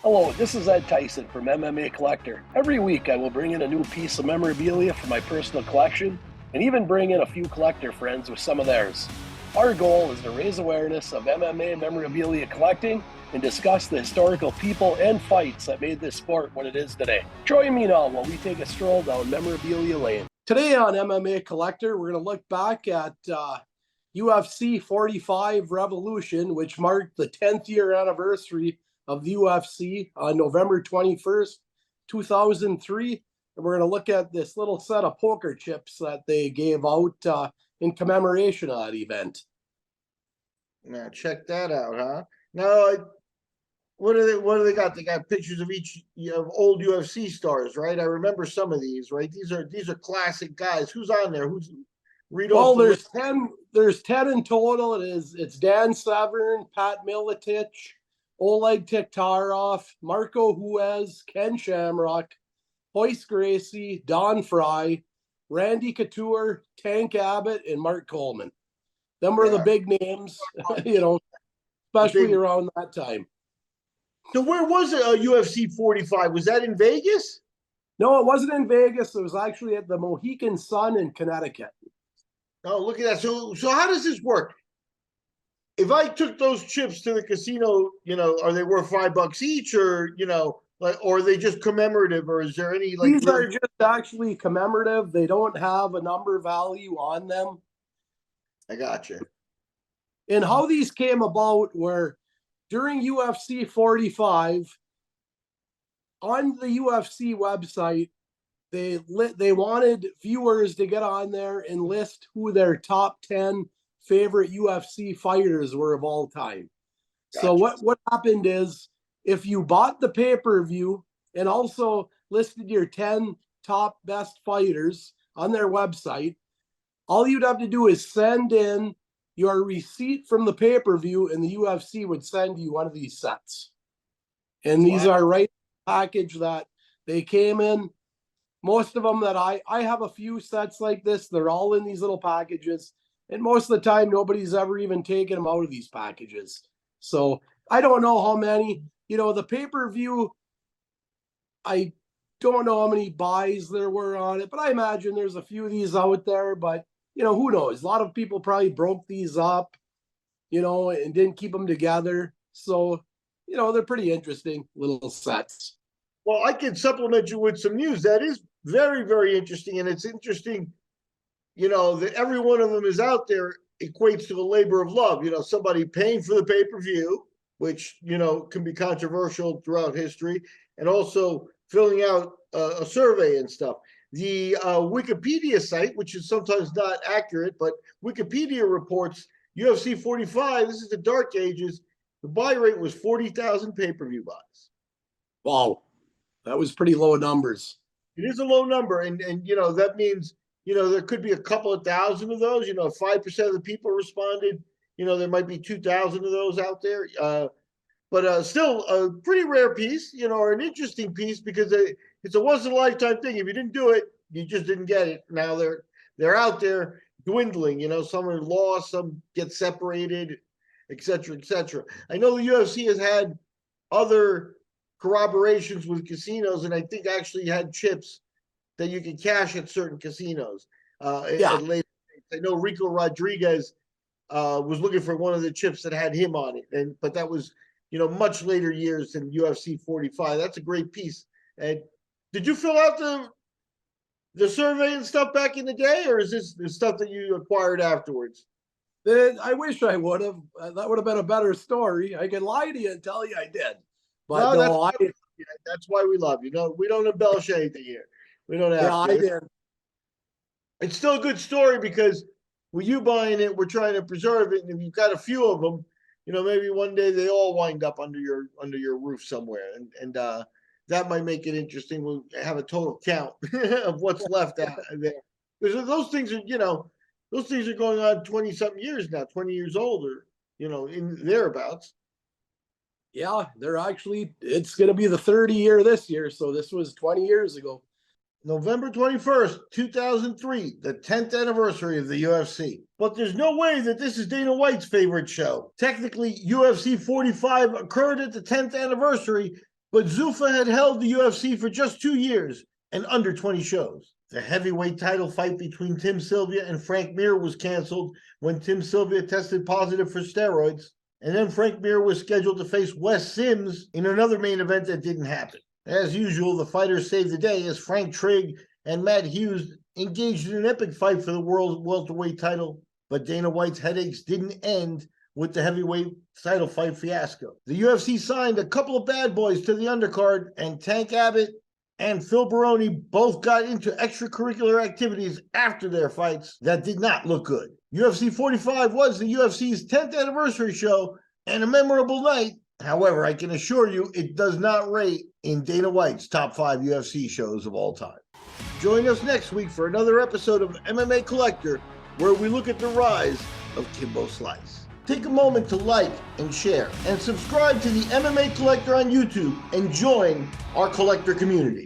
Hello, this is Ed Tyson from MMA Collector. Every week I will bring in a new piece of memorabilia for my personal collection and even bring in a few collector friends with some of theirs. Our goal is to raise awareness of MMA memorabilia collecting and discuss the historical people and fights that made this sport what it is today. Join me now while we take a stroll down memorabilia lane. Today on MMA Collector, we're going to look back at UFC 45 Revolution, which marked the 10th year anniversary of the UFC on November 21st, 2003. And we're going to look at this little set of poker chips that they gave out in commemoration of that event. Now check that out, huh? Now, what do they got? They got pictures of each of old UFC stars, right? I remember some of these, right? These are classic guys. Who's on there? Read off? Well, there's 10 in total. It's Dan Severn, Pat Miletich, Oleg Tiktarov, Marco Huez, Ken Shamrock, Hoist Gracie, Don Fry, Randy Couture, Tank Abbott, and Mark Coleman. Them were the big names, especially around that time. So where was it, UFC 45? Was that in Vegas? No, it wasn't in Vegas. It was actually at the Mohegan Sun in Connecticut. Oh, look at that. So how does this work? If I took those chips to the casino, are they worth $5 each, or or are they just commemorative, or is there any These are just actually commemorative. They don't have a number value on them. I got you. And how these came about were during UFC 45 on the UFC website, they wanted viewers to get on there and list who their top 10 favorite UFC fighters were of all time. Gotcha. So what happened is, if you bought the pay-per-view and also listed your 10 top best fighters on their website, all you'd have to do is send in your receipt from the pay-per-view, and the UFC would send you one of these sets. And these are right in the package that they came in. Most of them that I have a few sets like this. They're all in these little packages. And most of the time, nobody's ever even taken them out of these packages. So I don't know how many. The pay-per-view, I don't know how many buys there were on it, but I imagine there's a few of these out there. But, who knows? A lot of people probably broke these up, and didn't keep them together. So, they're pretty interesting little sets. Well, I can supplement you with some news that is very, very interesting. And it's interesting that every one of them is out there equates to a labor of love. Somebody paying for the pay-per-view, which, can be controversial throughout history, and also filling out a survey and stuff. The Wikipedia site, which is sometimes not accurate, but Wikipedia reports UFC 45, this is the dark ages, the buy rate was 40,000 pay-per-view buys. Wow. That was pretty low numbers. It is a low number. And that means, there could be a couple of thousand of those. 5% of the people responded. There might be 2,000 of those out there. But still a pretty rare piece, or an interesting piece, because it's a once-in-a-lifetime thing. If you didn't do it, you just didn't get it. Now they're out there dwindling. Some are lost, some get separated, et cetera, et cetera. I know the UFC has had other corroborations with casinos, and I think actually had chips that you can cash at certain casinos. At later, I know Rico Rodriguez was looking for one of the chips that had him on it, but that was much later years than UFC 45. That's a great piece. And did you fill out the survey and stuff back in the day, or is this the stuff that you acquired afterwards? I wish I would have. That would have been a better story. I can lie to you and tell you I did. But that's why we love you. We don't embellish anything here. We don't have to. I did. It's still a good story, because with you buying it, we're trying to preserve it. And if you've got a few of them, maybe one day they all wind up under your roof somewhere, and that might make it interesting. We'll have a total count of what's left out there. Because those things are going on 20-something years now, 20 years old, or in thereabouts. Yeah, it's going to be the 30 year this year. So this was 20 years ago. November 21st, 2003, the 10th anniversary of the UFC. But there's no way that this is Dana White's favorite show. Technically, UFC 45 occurred at the 10th anniversary, But Zuffa had held the UFC for just 2 years and under 20 shows. The heavyweight title fight between Tim Sylvia and Frank Mir was canceled when Tim Sylvia tested positive for steroids. And then Frank Mir was scheduled to face Wes Sims in another main event that didn't happen. As usual, the fighters saved the day as Frank Trigg and Matt Hughes engaged in an epic fight for the world welterweight title. But Dana White's headaches didn't end with the heavyweight title fight fiasco. The UFC signed a couple of bad boys to the undercard, and Tank Abbott and Phil Baroni both got into extracurricular activities after their fights that did not look good. UFC 45 was the UFC's 10th anniversary show and a memorable night. However, I can assure you it does not rate in Dana White's top 5 UFC shows of all time. Join us next week for another episode of MMA Collector, where we look at the rise of Kimbo Slice. Take a moment to like and share and subscribe to the MMA Collector on YouTube and join our collector community.